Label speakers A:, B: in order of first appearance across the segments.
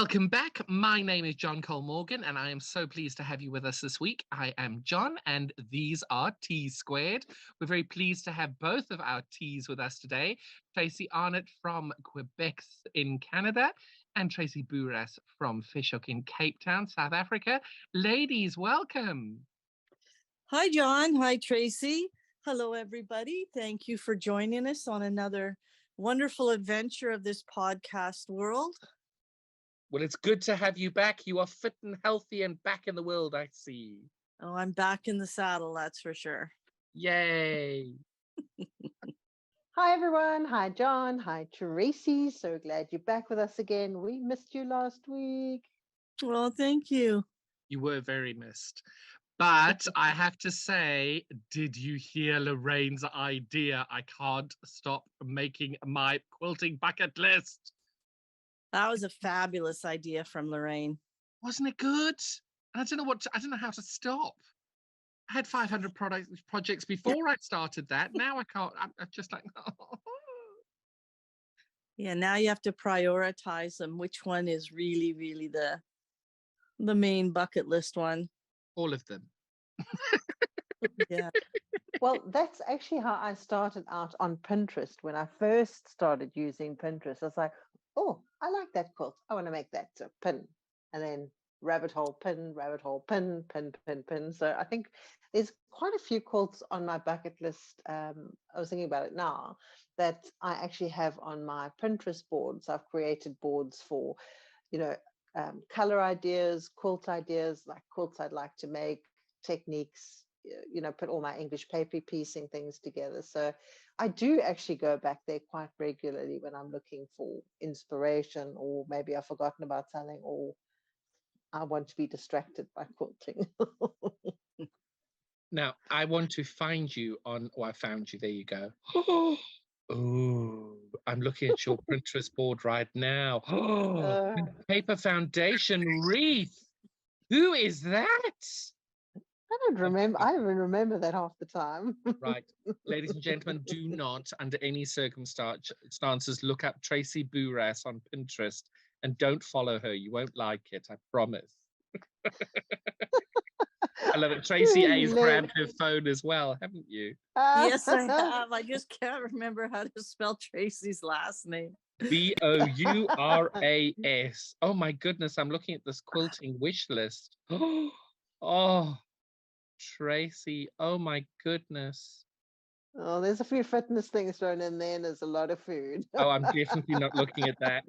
A: Welcome back. My name is John Colemorgan, and I am so pleased to have you with us this week. I am John, and these are T Squared. We're very pleased to have both of our T's with us today. Tracy Arnet from Quebec in Canada, and Tracy Bouras from Fishhook in Cape Town, South Africa. Ladies, welcome.
B: Hi, John. Hi, Tracy. Hello, everybody. Thank you for joining us on another wonderful adventure of this podcast world.
A: Well, it's good to have you back. You are fit and healthy and back in the world, I see.
B: Oh, I'm back in the saddle, that's for sure.
A: Yay.
C: Hi, everyone. Hi, John. Hi, Tracy. So glad you're back with us again. We missed you last week.
B: Well, thank you.
A: You were very missed. But I have to say, did you hear Lorraine's idea? I can't stop making my quilting bucket list.
B: That was a fabulous idea from Lorraine.
A: Wasn't it good? And I don't know how to stop. I had 500 projects before I started that. Now I can't. I'm just like, oh.
B: Yeah, now you have to prioritize them. Which one is really, really the main bucket list one?
A: All of them.
B: Yeah.
C: Well, that's actually how I started out on Pinterest. When I first started using Pinterest, I was like, oh, I like that quilt. I want to make that a pin. And then rabbit hole, pin, pin, pin, pin, pin. So I think there's quite a few quilts on my bucket list. I was thinking about it now that I actually have on my Pinterest boards. I've created boards for, color ideas, quilt ideas, like quilts I'd like to make, techniques, put all my English paper piecing things together. So I do actually go back there quite regularly when I'm looking for inspiration, or maybe I've forgotten about something, or I want to be distracted by quilting.
A: Now, I want to find you on, I found you. There you go. Oh, I'm looking at your Pinterest board right now. Paper foundation wreath. Who is that?
C: I don't remember. I don't even remember that half the time.
A: Right. Ladies and gentlemen, do not, under any circumstances, look up Tracy Bouras on Pinterest, and don't follow her. You won't like it, I promise. I love it. Tracy A's grabbed her phone as well, haven't you?
B: Yes, I have. I just can't remember how to spell Tracy's last name.
A: Bouras. Oh my goodness, I'm looking at this quilting wish list. Oh, Tracy, oh my goodness.
C: Oh, there's a few fitness things thrown in there, and there's a lot of food.
A: Oh, I'm definitely not looking at that.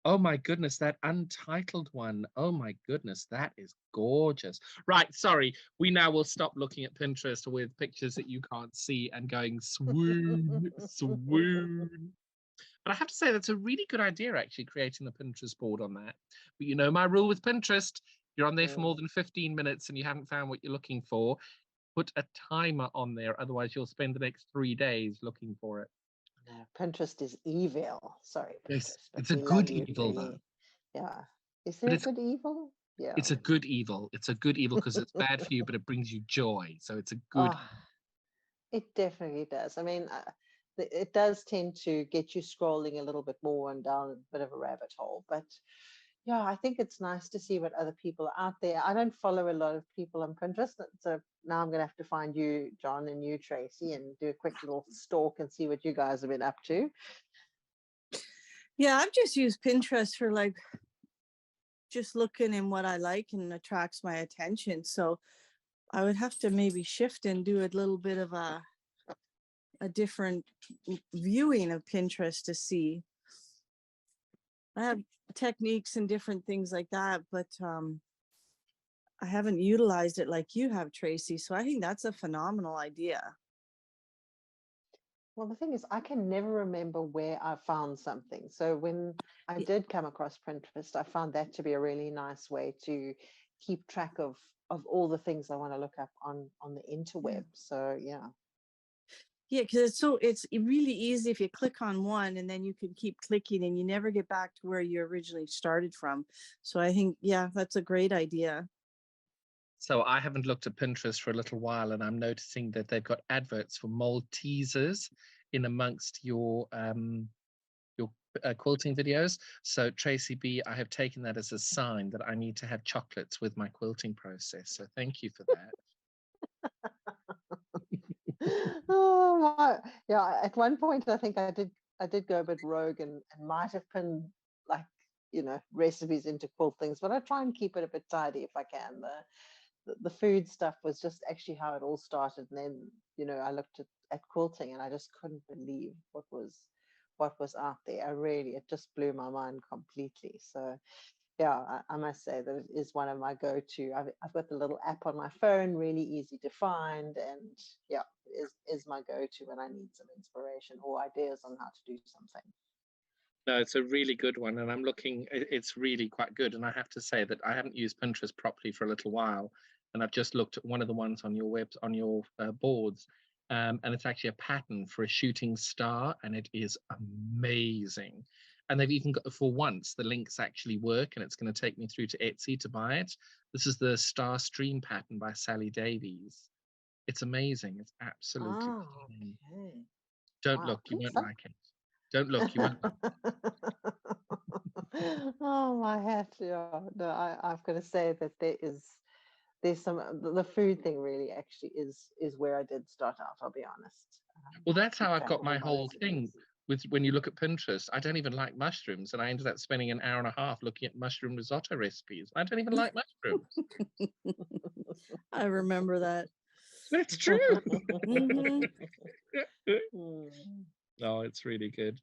A: Oh my goodness, that untitled one. Oh my goodness, that is gorgeous. Right, sorry. We now will stop looking at Pinterest with pictures that you can't see and going swoon, swoon. But I have to say, that's a really good idea, actually, creating the Pinterest board on that. But you know my rule with Pinterest, you're on there for more than 15 minutes and you haven't found what you're looking for, put a timer on there. Otherwise, you'll spend the next 3 days looking for it.
C: No, Pinterest is evil. Sorry,
A: Yes,
C: Pinterest.
A: it's a good evil, though.
C: Yeah. Is there a good evil? Yeah.
A: It's a good evil. It's a good evil because it's bad for you, but it brings you joy. So it's a good.
C: It definitely does. I mean, it does tend to get you scrolling a little bit more and down a bit of a rabbit hole. But yeah, I think it's nice to see what other people are out there. I don't follow a lot of people on Pinterest. So now I'm going to have to find you, John, and you, Tracy, and do a quick little stalk and see what you guys have been up to.
B: Yeah, I've just used Pinterest for just looking in what I like and attracts my attention. So I would have to maybe shift and do a little bit of a different viewing of Pinterest to see. I have techniques and different things like that, but I haven't utilized it like you have, Tracy. So I think that's a phenomenal idea.
C: Well, the thing is, I can never remember where I found something. So when I did come across Pinterest, I found that to be a really nice way to keep track of all the things I want to look up on the interweb. So yeah.
B: Yeah, because it's really easy if you click on one and then you can keep clicking and you never get back to where you originally started from. So I think, yeah, that's a great idea.
A: So I haven't looked at Pinterest for a little while, and I'm noticing that they've got adverts for Maltesers in amongst your quilting videos. So Tracy B, I have taken that as a sign that I need to have chocolates with my quilting process. So thank you for that.
C: Oh my, yeah. At one point, I think I did go a bit rogue and might have pinned like recipes into quilt things, but I try and keep it a bit tidy if I can. The food stuff was just actually how it all started, and then I looked at quilting and I just couldn't believe what was out there. It just blew my mind completely. So yeah, I must say that it is one of my go-to. I've got the little app on my phone, really easy to find, and yeah, is my go-to when I need some inspiration or ideas on how to do something.
A: No, it's a really good one, and I'm looking. It's really quite good, and I have to say that I haven't used Pinterest properly for a little while, and I've just looked at one of the ones on your boards, and it's actually a pattern for a shooting star, and it is amazing. And they've even got, for once, the links actually work, and it's going to take me through to Etsy to buy it. This is the Star Stream pattern by Sally Davies. It's amazing. It's absolutely
C: Oh,
A: stunning.
C: okay.
A: Don't
C: Wow.
A: look, you won't like it. Don't look, you won't.
C: Oh, my hat. Yeah. No, I've got to say that there's some the food thing really actually is where I did start out, I'll be honest.
A: Well, that's
C: Keep
A: how I've
C: track
A: got
C: of all
A: my
C: my
A: whole thing
C: recipes.
A: with when you look at Pinterest. I don't even like mushrooms, and I ended up spending an hour and a half looking at mushroom risotto recipes. I don't even like mushrooms.
B: I remember that.
A: It's true.
B: Hmm.
C: Mm.
A: No, it's really good.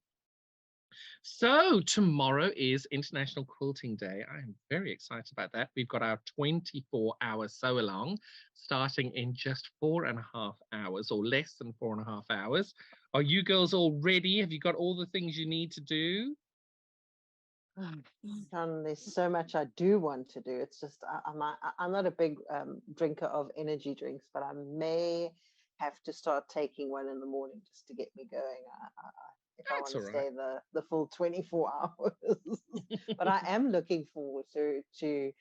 A: So tomorrow is International Quilting Day. I am very excited about that. We've got our 24-hour sew along starting in just 4.5 hours, or less than 4.5 hours. Are you girls all ready? Have you got all the things you need to do?
C: Son, there's so much I do want to do. It's just I'm not a big drinker of energy drinks, but I may have to start taking one in the morning just to get me going. If I
A: That's
C: want
A: all
C: to
A: right.
C: stay the full 24 hours. But I am looking forward to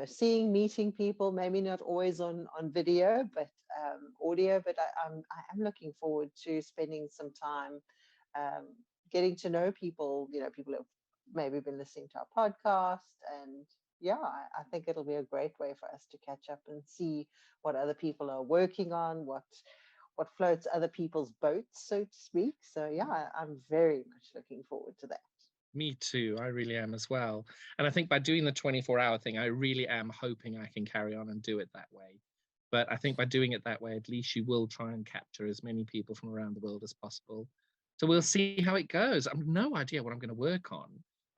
C: seeing, meeting people. Maybe not always on video, but audio. But I am looking forward to spending some time um, getting to know people. People have maybe been listening to our podcast, and yeah, I think it'll be a great way for us to catch up and see what other people are working on, what floats other people's boats, so to speak. So yeah, I'm very much looking forward to that.
A: Me too. I really am as well. And I think by doing the 24-hour thing, I really am hoping I can carry on and do it that way. But I think by doing it that way, at least you will try and capture as many people from around the world as possible. So we'll see how it goes. I've no idea what I'm going to work on.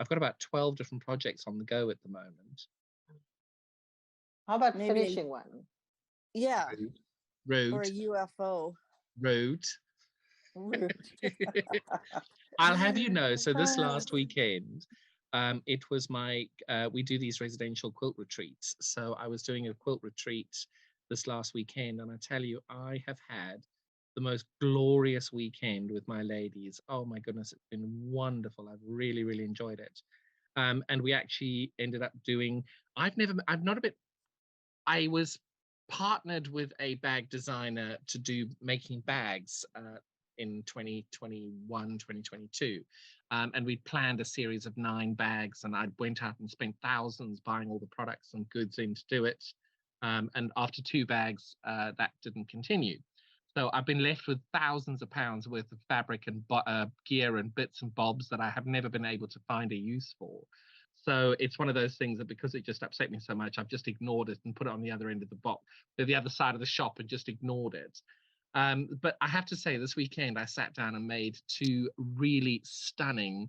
A: I've got about 12 different projects on the go at the moment.
C: How about
B: Maybe,
C: finishing one?
B: yeah, or a
A: Rude,
B: UFO.
A: rude.
B: Rude.
A: I'll have you know, so this last weekend, it was we do these residential quilt retreats. So I was doing a quilt retreat this last weekend, and I tell you, I have had the most glorious weekend with my ladies. Oh my goodness, it's been wonderful. I've really, really enjoyed it. And we actually ended up doing, I was partnered with a bag designer to do making bags in 2021, 2022. And we'd planned a series of 9 bags, and I went out and spent thousands buying all the products and goods in to do it. And after 2 bags, that didn't continue. So I've been left with thousands of pounds worth of fabric and gear and bits and bobs that I have never been able to find a use for. So it's one of those things that because it just upset me so much, I've just ignored it and put it on the other end of the box, the other side of the shop, and just ignored it. But I have to say, this weekend I sat down and made 2 really stunning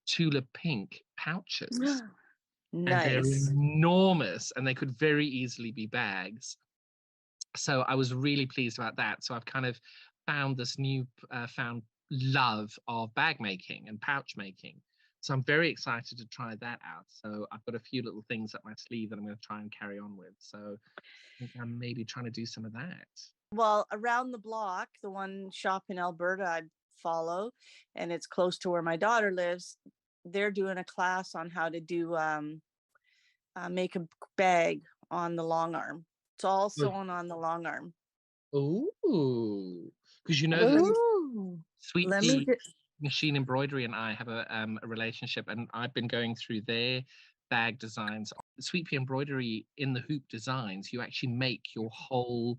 A: tulip pink pouches. And they're
B: Nice.
A: enormous, and they could very easily be bags. So I was really pleased about that. So I've kind of found this found love of bag making and pouch making. So I'm very excited to try that out. So I've got a few little things up my sleeve that I'm going to try and carry on with. So I think I'm maybe trying to do some of that.
B: Well, around the block, the one shop in Alberta I follow, and it's close to where my daughter lives, they're doing a class on how to do make a bag on the long arm. It's all sewn on the long arm.
A: Ooh, because you know
B: Let
A: that
B: me
C: Ooh.
A: Sweet
B: let me
A: Pea,
B: ju-
A: Machine Embroidery and I have a relationship, and I've been going through their bag designs. Sweet Pea Embroidery, in the hoop designs, you actually make your whole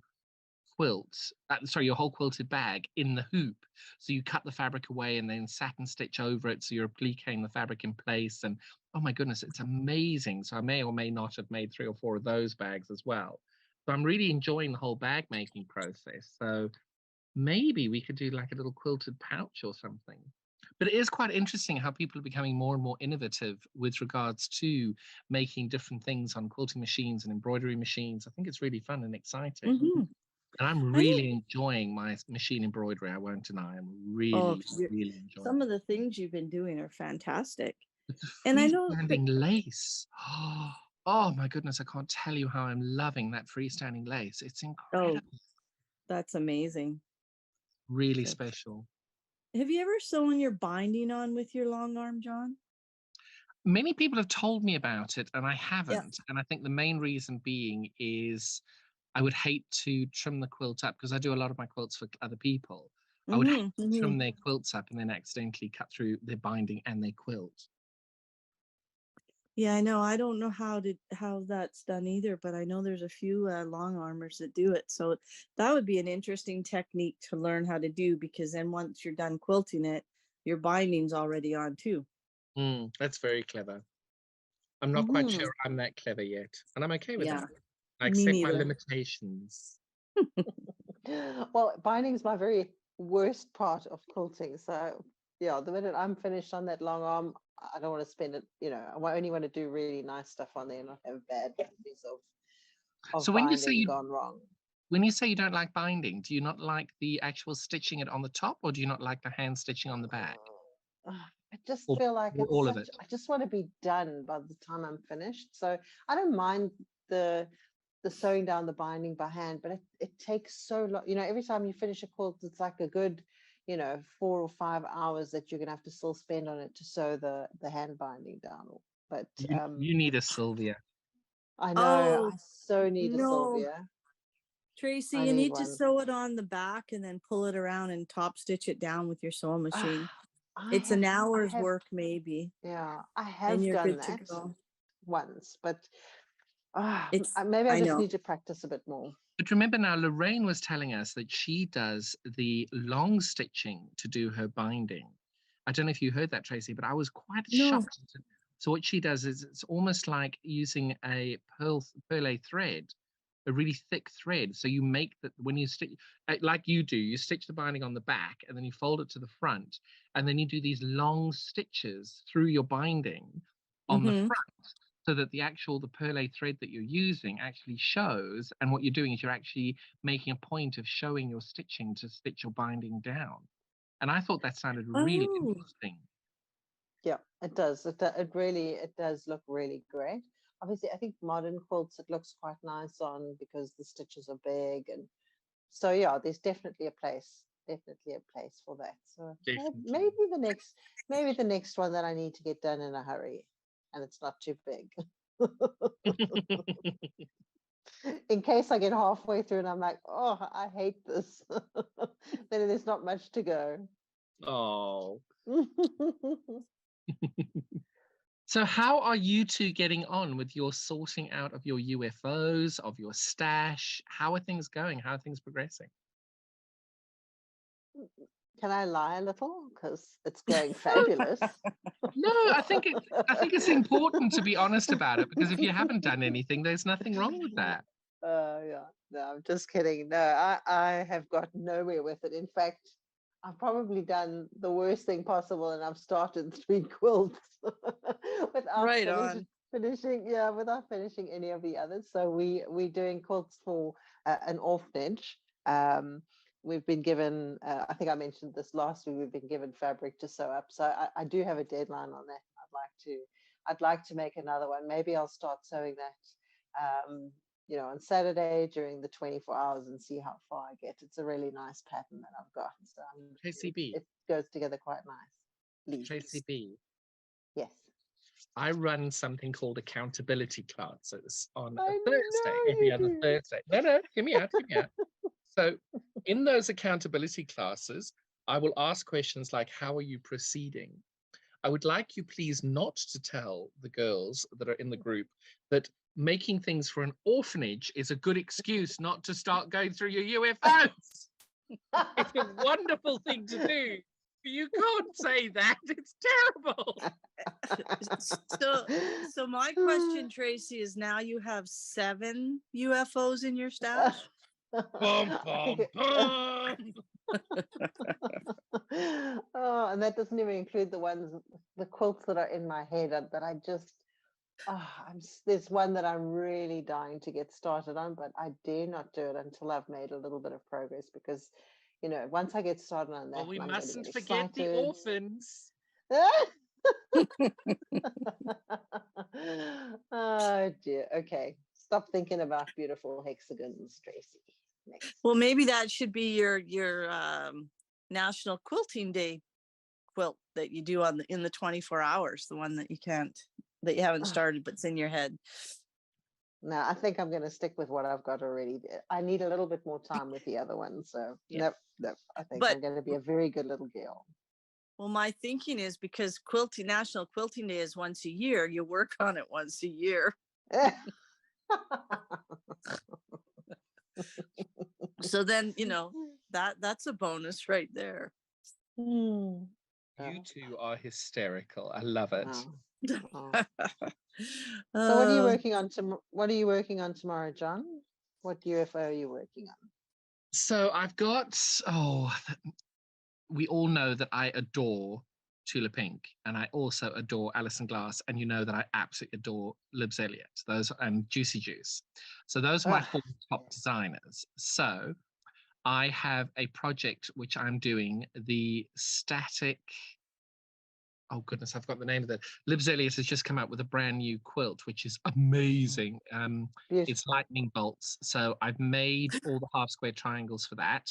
A: your whole quilted bag in the hoop. So you cut the fabric away and then satin stitch over it, so you're appliquing the fabric in place. And oh my goodness, it's amazing. So I may or may not have made 3 or 4 of those bags as well. So I'm really enjoying the whole bag making process. So maybe we could do like a little quilted pouch or something. But it is quite interesting how people are becoming more and more innovative with regards to making different things on quilting machines and embroidery machines. I think it's really fun and exciting.
B: Mhm.
A: And I'm
B: I think,
A: really enjoying my machine embroidery, I won't deny. I'm
B: oh,
A: really, really enjoying
B: some
A: it.
B: of the things you've been doing are fantastic.
A: With the
B: And I know,
A: freestanding lace. Oh my goodness, I can't tell you how I'm loving that freestanding lace. It's
B: oh,
A: incredible.
B: that's amazing.
A: Really
B: That's-
A: special.
B: Have you ever sewn your binding on with your long arm, John?
A: Many people have told me about it, and I
B: Yeah.
A: haven't. And I think the main reason being is I would hate to trim the quilt up because I do a lot of my quilts for other people. I would hate to trim their quilts up and then accidentally cut through their binding and their quilt.
B: Yeah, I know. I don't know how that's done either, but I know there's a few long armors that do it. So that would be an interesting technique to learn how to do, because then once you're done quilting it, your binding's already on too.
A: That's very clever. I'm not quite
B: Hmm.
A: sure I'm that clever yet, and I'm okay with
B: Yeah,
A: that. I
B: me
A: accept my
B: neither.
A: limitations.
C: Well, binding is my very worst part of quilting. So yeah, the minute I'm finished on that long arm, I don't want to spend it, I only want to do really nice stuff on there and not have bad memories of
A: So
C: binding gone wrong.
A: when you say you don't like binding, do you not like the actual stitching it on the top, or do you not like the hand stitching on the back,
C: I just
A: or,
C: feel like
A: or all of it?
C: I just want to be done by the time I'm finished. So I don't mind the sewing down the binding by hand, but it takes so long. Every time you finish a quilt, it's like a good, 4 or 5 hours that you're gonna have to still spend on it to sew the hand binding down. But
A: You need a Sylvia.
C: I know
B: Oh
C: I so need a
B: no,
C: Sylvia.
B: Tracy,
C: I
B: you
C: need
B: need to
C: one.
B: sew it on the back and then pull it around and top stitch it down with your sewing machine.
C: I
B: It's an
C: have, I
B: hour's
C: have,
B: work maybe,
C: yeah, I
B: and
C: have
B: you're
C: done
B: good to
C: that
B: go.
C: once, but
B: It's,
C: maybe I
B: I
C: just
B: know.
C: need to practice a bit more.
A: But remember now, Lorraine was telling us that she does the long stitching to do her binding. I don't know if you heard that, Tracy, but I was quite
B: No.
A: shocked. So what she does is it's almost like using a pearl thread, a really thick thread. So you make that when you stitch, like you do, you stitch the binding on the back and then you fold it to the front, and then you do these long stitches through your binding on the
B: Mm-hmm.
A: front, so that the pearl thread that you're using actually shows. And what you're doing is you're actually making a point of showing your stitching to stitch your binding down. And I thought that sounded really
B: Oh,
A: interesting.
C: Yeah, it does. It does look really great. Obviously, I think modern quilts it looks quite nice on because the stitches are big, and so yeah, there's definitely a place for that. So
A: Definitely.
C: maybe the next one that I need to get done in a hurry, and it's not too big. In case I get halfway through and I'm like, oh, I hate this, then there's not much to go.
A: Oh. So how are you two getting on with your sorting out of your UFOs, of your stash? How are things going? How are things progressing?
C: Can I lie a little? Because it's going fabulous.
A: No, I think it's important to be honest about it, because if you haven't done anything, there's nothing wrong with that.
C: Yeah, no, I'm just kidding. No, I have got nowhere with it. In fact, I've probably done the worst thing possible, and I've started 3 quilts without
B: right on.
C: without finishing any of the others. So we're doing quilts for an orphanage. We've been given, I think I mentioned this last week, we've been given fabric to sew up. So I do have a deadline on that. I'd like to make another one. Maybe I'll start sewing that, on Saturday during the 24 hours and see how far I get. It's a really nice pattern that I've got. So
A: Tracy B.
C: it goes together quite nicely.
A: Tracy B.
C: Yes.
A: I run something called accountability classes on a
C: I
A: Thursday,
C: know
A: every
C: you
A: other
C: do.
A: Thursday. No, hear me out. So in those accountability classes, I will ask questions like, how are you proceeding? I would like you please not to tell the girls that are in the group that making things for an orphanage is a good excuse not to start going through your UFOs. It's a wonderful thing to do. But you can't say that. It's terrible.
B: So my question, Tracy, is now you have 7 UFOs in your stash?
A: Bum, bum, bum.
C: Oh, and that doesn't even include the quilts that are in my head that I just, there's one that I'm really dying to get started on, but I dare not do it until I've made a little bit of progress because, once I get started on that,
A: Well, we
C: I'm going to
A: mustn't
C: get
A: forget the
C: excited.
A: orphans.
C: Oh dear. Okay. Stop thinking about beautiful hexagons, Tracy. Next.
B: Well, maybe that should be your National Quilting Day quilt that you do in the 24 hours, the one that you haven't started but's in your head.
C: No, I think I'm going to stick with what I've got already. I need a little bit more time with the other one. So
B: Yeah.
C: Nope. I think I'm going to be a very good little girl.
B: Well, my thinking is because National Quilting Day is once a year, you work on it once a year. So then, that's a bonus right there.
A: You two are hysterical. I love it.
C: Oh. So what are you working on tomorrow, John? What UFO are you working on?
A: So I've got, we all know that I adore Tula Pink, and I also adore Alison Glass, and you know that I absolutely adore Libs Elliott, those and Juicy Juice. So those are my 4 top designers. So I have a project which I'm doing, the static. Oh goodness, I've got the name of it. Libs Elliott has just come out with a brand new quilt, which is amazing. It's lightning bolts. So I've made all the half square triangles for that.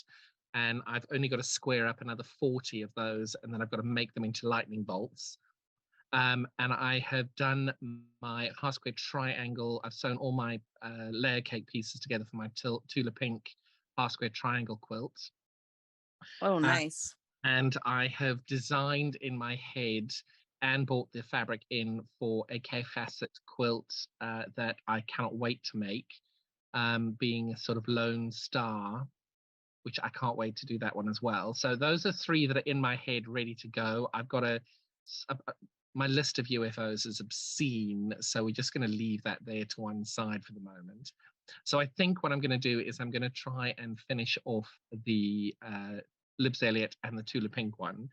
A: And I've only got to square up another 40 of those. And then I've got to make them into lightning bolts. And I have done my half square triangle. I've sewn all my layer cake pieces together for my Tula Pink half square triangle quilt.
B: Oh, nice.
A: And I have designed in my head and bought the fabric in for a K-facet quilt that I cannot wait to make, being a sort of lone star, which I can't wait to do that one as well. So those are 3 that are in my head ready to go. I've got my list of UFOs is obscene, so we're just going to leave that there to one side for the moment. So I think what I'm going to do is I'm going to try and finish off the Libs Elliott and the Tula Pink one.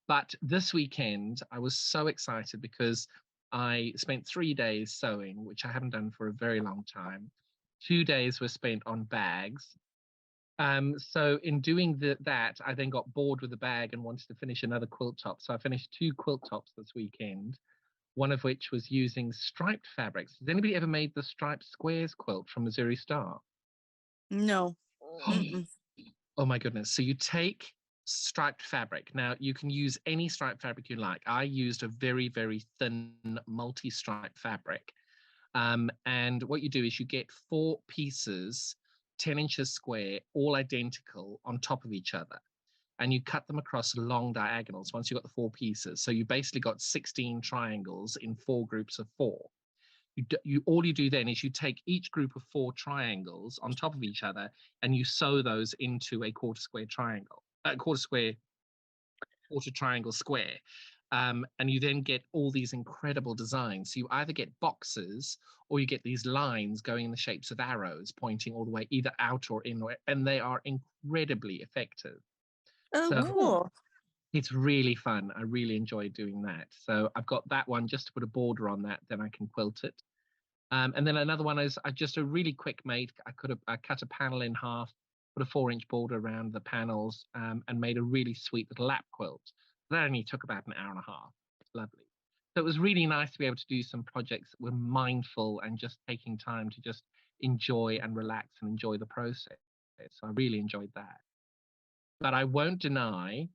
A: But this weekend, I was so excited because I spent 3 days sewing, which I haven't done for a very long time. 2 days were spent on bags. So in doing that, I then got bored with the bag and wanted to finish another quilt top. So I finished 2 quilt tops this weekend, one of which was using striped fabrics. Has anybody ever made the striped squares quilt from Missouri Star?
B: No.
A: Oh my goodness. So you take striped fabric. Now you can use any striped fabric you like. I used a very, very thin multi-striped fabric. And what you do is you get 4 pieces, 10 inches square, all identical on top of each other. And you cut them across long diagonals once you've got the 4 pieces. So you basically got 16 triangles in 4 groups of 4. All you do then is you take each group of 4 triangles on top of each other and you sew those into a quarter triangle square. And you then get all these incredible designs. So you either get boxes or you get these lines going in the shapes of arrows pointing all the way either out or in, and they are incredibly effective.
B: Oh,
A: So
B: cool.
A: it's really fun. I really enjoy doing that. So I've got that one just to put a border on that, then I can quilt it. And then another one is just a really quick made. I cut a panel in half, put a 4-inch border around the panels, and made a really sweet little lap quilt. That only took about an hour and a half. It's lovely. So it was really nice to be able to do some projects that were mindful and just taking time to just enjoy and relax and enjoy the process. So I really enjoyed that. But I won't deny,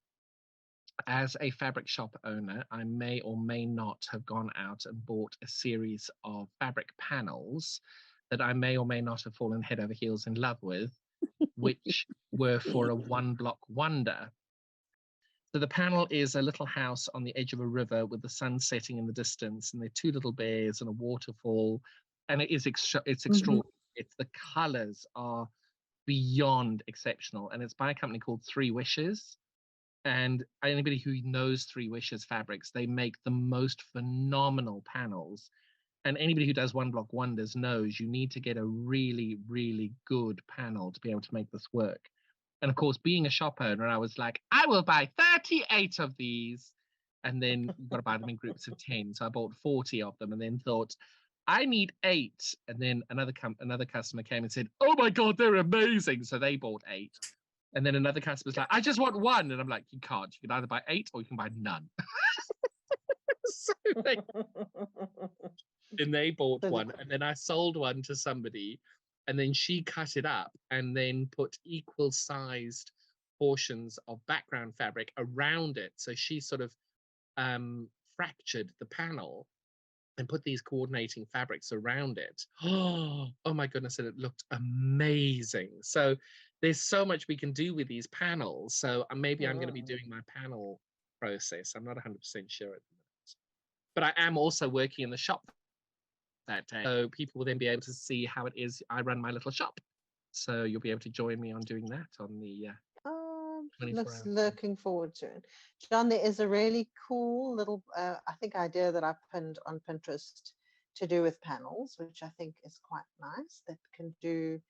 A: as a fabric shop owner, I may or may not have gone out and bought a series of fabric panels that I may or may not have fallen head over heels in love with, which were for a 1 block wonder. So the panel is a little house on the edge of a river with the sun setting in the distance, and there are two little bears and a waterfall, and it is it's extraordinary. It's the colors are beyond exceptional, and it's by a company called Three Wishes. And anybody who knows Three Wishes fabrics, they make the most phenomenal panels. And anybody who does one block wonders knows you need to get a really, really good panel to be able to make this work. And of course, being a shop owner, I was like, I will buy 38 of these. And then you've got to buy them in groups of 10. So I bought 40 of them and then thought, I need 8. And then another customer came and said, oh my God, they're amazing. So they bought 8. And then another customer's like, I just want 1. And I'm like, you can't. You can either buy 8 or you can buy none. So they bought one. And then I sold one to somebody. And then she cut it up and then put equal sized portions of background fabric around it. So she sort of fractured the panel and put these coordinating fabrics around it. Oh my goodness, and it looked amazing. So there's so much we can do with these panels. So maybe I'm going to be doing my panel process. I'm not 100% sure at the minute. But I am also working in the shop that day. So people will then be able to see how it is I run my little shop. So you'll be able to join me on doing that on the 24 hours.
C: Looking forward to it. John, there is a really cool little, I think, idea that I pinned on Pinterest to do with panels, which I think is quite nice. That can do,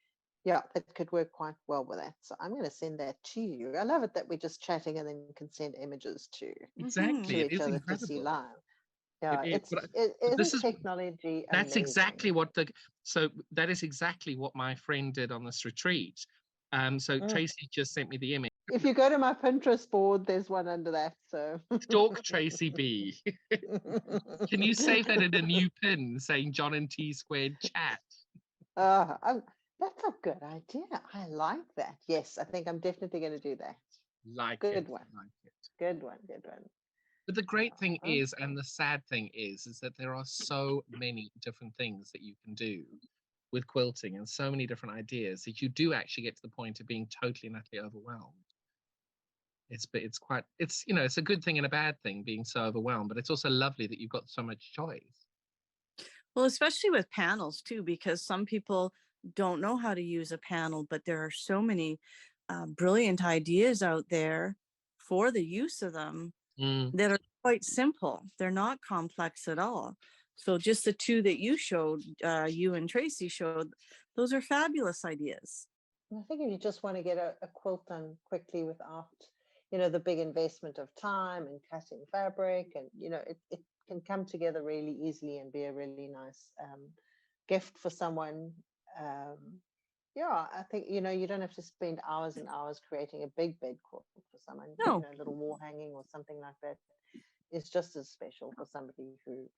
C: that could work quite well with that. So I'm going to send that to you. I love it that we're just chatting and then you can send images to
A: Exactly, it
C: each
A: is
C: other
A: incredible.
C: to see live.
A: Yeah,
C: Isn't technology
A: that's
C: amazing?
A: exactly what that is exactly what my friend did on this retreat. So Tracy just sent me the image.
C: If you go to my Pinterest board, there's one under that. So
A: Stalk Tracy B. Can you save that in a new pin saying John and T squared chat?
C: That's a good idea. I like that. Yes, I think I'm definitely going to do that. Good one. Good one.
A: But the great thing is, and the sad thing is that there are so many different things that you can do with quilting and so many different ideas that you do actually get to the point of being totally and utterly overwhelmed. It's a good thing and a bad thing being so overwhelmed, but it's also lovely that you've got so much choice.
B: Well, especially with panels too, because some people don't know how to use a panel, but there are so many brilliant ideas out there for the use of them that are quite simple. They're not complex at all. So just the two that you showed, you and Tracy showed, those are fabulous ideas.
C: I think if you just want to get a quilt done quickly without, the big investment of time and cutting fabric, and, it can come together really easily and be a really nice gift for someone. I think, you don't have to spend hours and hours creating a big bed quilt for someone.
B: No.
C: A little wall hanging or something like that is just as special for somebody who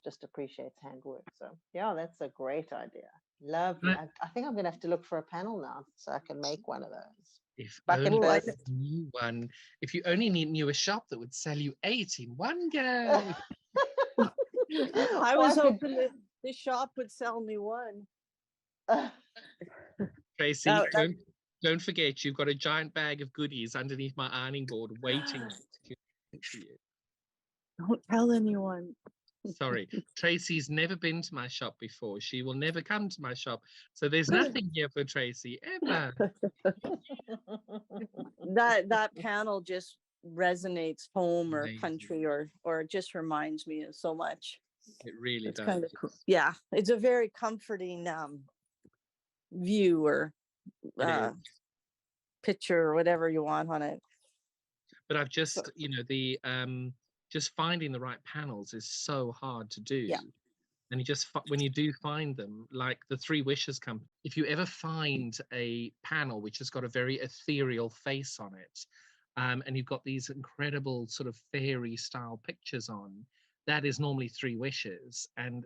C: just appreciates handwork. So that's a great idea. Lovely. I think I'm going to have to look for a panel now so I can make one of those.
A: If you only knew a shop that would sell you 8 in one go.
B: I was hoping that the shop would sell me one.
A: Tracy, don't forget, you've got a giant bag of goodies underneath my ironing board waiting for you.
B: Don't tell anyone.
A: Sorry, Tracy's never been to my shop before. She will never come to my shop. So there's nothing here for Tracy ever.
B: That panel just resonates home or country or just reminds me of so much.
A: It really does.
B: Kind of cool. Yeah, it's a very comforting view or picture or whatever you want on it.
A: But I've just, just finding the right panels is so hard to do.
B: Yeah.
A: And you just, when you do find them, like the Three Wishes company, if you ever find a panel which has got a very ethereal face on it, and you've got these incredible sort of fairy style pictures on, that is normally Three Wishes. And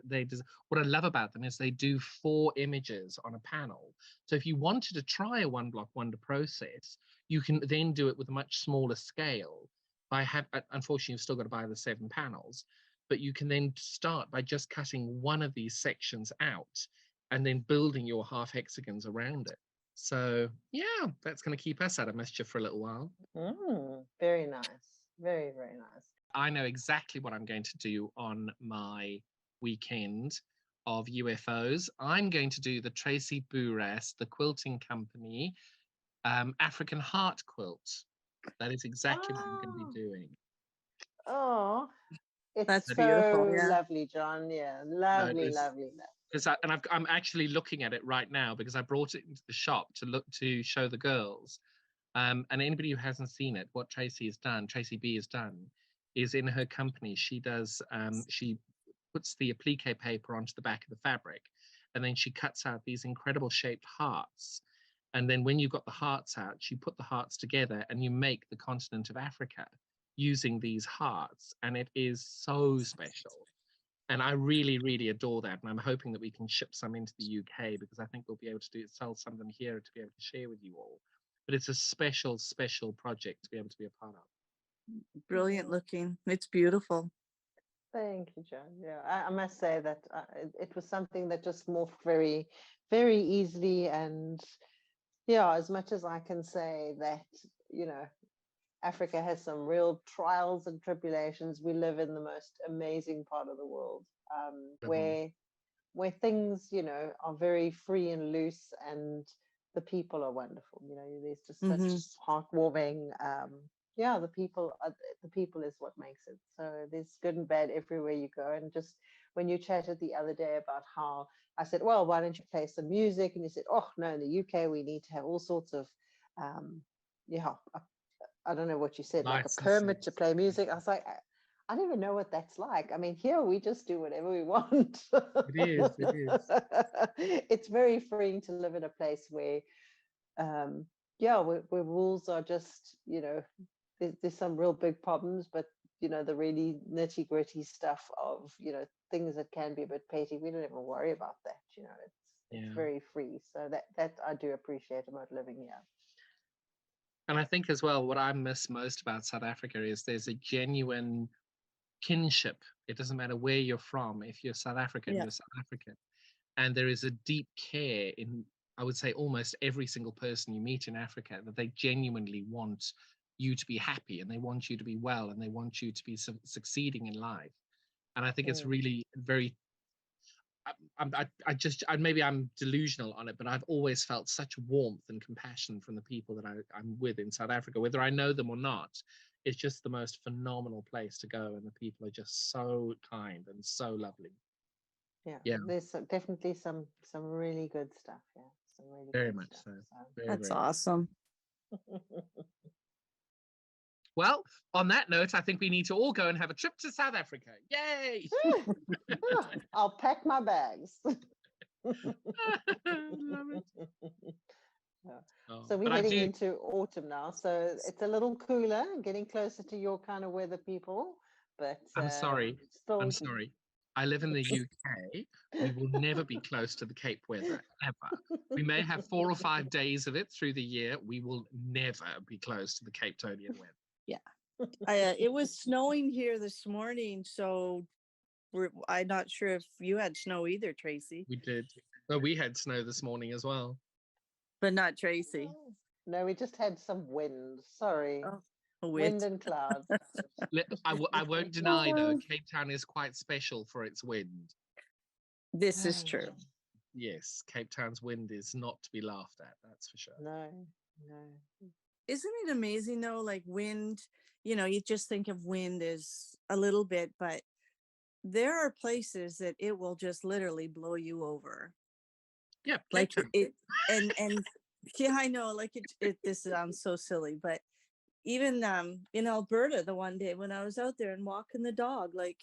A: what I love about them is they do 4 images on a panel. So if you wanted to try a one block wonder process, you can then do it with a much smaller scale. Unfortunately, you've still got to buy the 7 panels, but you can then start by just cutting one of these sections out and then building your half hexagons around it. So that's going to keep us out of mischief for a little while.
C: Very nice. Very, very nice.
A: I know exactly what I'm going to do on my weekend of UFOs. I'm going to do the Tracy Bouras, the quilting company, African heart quilt. That is exactly what I'm going to be
C: Oh,
A: doing.
C: oh, it's
B: That's beautiful.
C: so
B: Yeah.
C: lovely, John. Yeah,
A: No, it
C: lovely,
A: is
C: lovely, lovely.
A: because I'm actually looking at it right now because I brought it into the shop to show the girls. And anybody who hasn't seen it, what Tracy B has done, is in her company she puts the applique paper onto the back of the fabric, and then she cuts out these incredible shaped hearts. And then when you've got the hearts out, you put the hearts together and you make the continent of Africa using these hearts, and it is so special. And I really, really adore that. And I'm hoping that we can ship some into the UK because I think we'll be able to sell some of them here to be able to share with you all. But it's a special, special project to be able to be a part of.
B: Brilliant looking. It's beautiful.
C: Thank you, John. Yeah, I must say that it was something that just morphed very, very easily. And yeah, as much as I can say that, you know, Africa has some real trials and tribulations, we live in the most amazing part of the world,
A: Mhm.
C: where things, you know, are very free and loose, and the people are wonderful. You know, there's just such
B: Hmm.
C: heartwarming. Yeah, the people is what makes it. So there's good and bad everywhere you go. And just when you chatted the other day about how I said, well, why don't you play some music? And you said, oh no, in the UK we need to have all sorts of, yeah, I don't know what you said, like a permit to
A: Licenses.
C: play music. I was like, I don't even know what that's like. I mean, here we just do whatever we want.
A: It is. It is.
C: It's very freeing to live in a place where, um, yeah, where rules are just, you know, there's some real big problems, but you know, the really nitty gritty stuff of, you know, things that can be a bit petty, we don't even worry about that. You know, it's
A: Yeah.
C: very free. So that I do appreciate about living here.
A: And I think as well, what I miss most about South Africa is there's a genuine kinship. It doesn't matter where you're from. If you're South African,
B: Yeah.
A: you're South African. And there is a deep care in, I would say, almost every single person you meet in Africa, that they genuinely want you to be happy and they want you to be well and they want you to be succeeding in life. And I think it's
C: Mm.
A: really very, maybe I'm delusional on it, but I've always felt such warmth and compassion from the people that I'm with in South Africa, whether I know them or not. It's just the most phenomenal place to go, and the people are just so kind and so lovely.
C: Yeah,
A: Yeah,
C: there's definitely some really good stuff. Yeah, some really
A: very
C: good
A: much
C: stuff.
A: so.
C: So.
A: Very,
B: That's
A: very much.
B: awesome.
A: Well, on that note, I think we need to all go and have a trip to South Africa. Yay!
C: I'll pack my bags.
A: Love it.
C: Yeah.
A: Oh,
C: So we're
A: but I
C: heading
A: do.
C: into autumn now, so it's a little cooler, getting closer to your kind of weather, people. But
A: I'm sorry. I'm
C: still,
A: sorry. I live in the UK. We will never be close to the Cape weather, ever. We may have 4 or 5 days of it through the year. We will never be close to the Cape Tonian weather.
B: Yeah. It was snowing here this morning, so I'm not sure if you had snow either, Tracy,
A: We did. No, we had snow this morning as well.
B: but not Tracy.
C: no, we just had some wind. Sorry,
B: Oh, a
C: wind
B: wit.
C: and clouds.
A: I won't deny, though, Cape Town is quite special for its wind.
B: This is true.
A: Yes, Cape Town's wind is not to be laughed at, that's for sure.
C: No, no.
B: Isn't it amazing though? Like wind, you just think of wind as a little bit, but there are places that it will just literally blow you over.
A: Yeah, Cape
B: Like
A: Town.
B: and yeah, I know, like this sounds so silly, but even in Alberta the one day when I was out there and walking the dog, like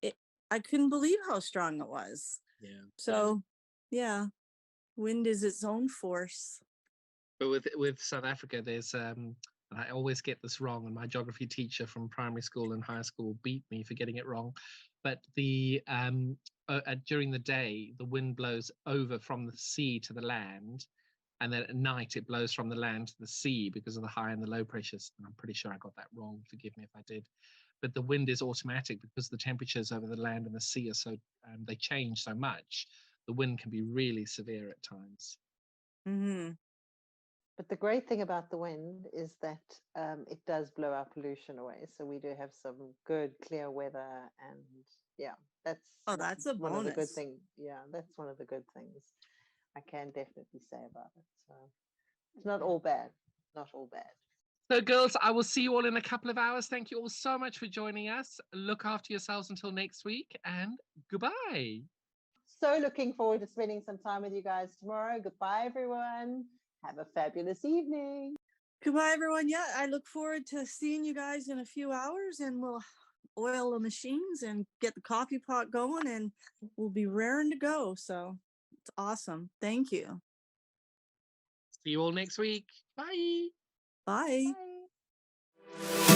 B: it I couldn't believe how strong it was.
A: Yeah.
B: So yeah, wind is its own force.
A: But with South Africa, there's and I always get this wrong, and my geography teacher from primary school and high school beat me for getting it wrong. But during the day, the wind blows over from the sea to the land, and then at night it blows from the land to the sea because of the high and the low pressures. And I'm pretty sure I got that wrong. Forgive me if I did. But the wind is automatic because the temperatures over the land and the sea are so they change so much. The wind can be really severe at times.
B: Mm-hmm.
C: But the great thing about the wind is that it does blow our pollution away. So we do have some good clear weather, and yeah, that's
B: that's a
C: one of the good
B: bonus.
C: things. Yeah, that's one of the good things I can definitely say about it. So it's not all bad. Not all bad.
A: So, girls, I will see you all in a couple of hours. Thank you all so much for joining us. Look after yourselves until next week, and goodbye.
C: So looking forward to spending some time with you guys tomorrow. Goodbye, everyone. Have a fabulous evening.
B: Goodbye, everyone. Yeah, I look forward to seeing you guys in a few hours, and we'll oil the machines and get the coffee pot going, and we'll be raring to go. So it's awesome. Thank you.
A: See you all next week. Bye.
B: Bye.
C: Bye.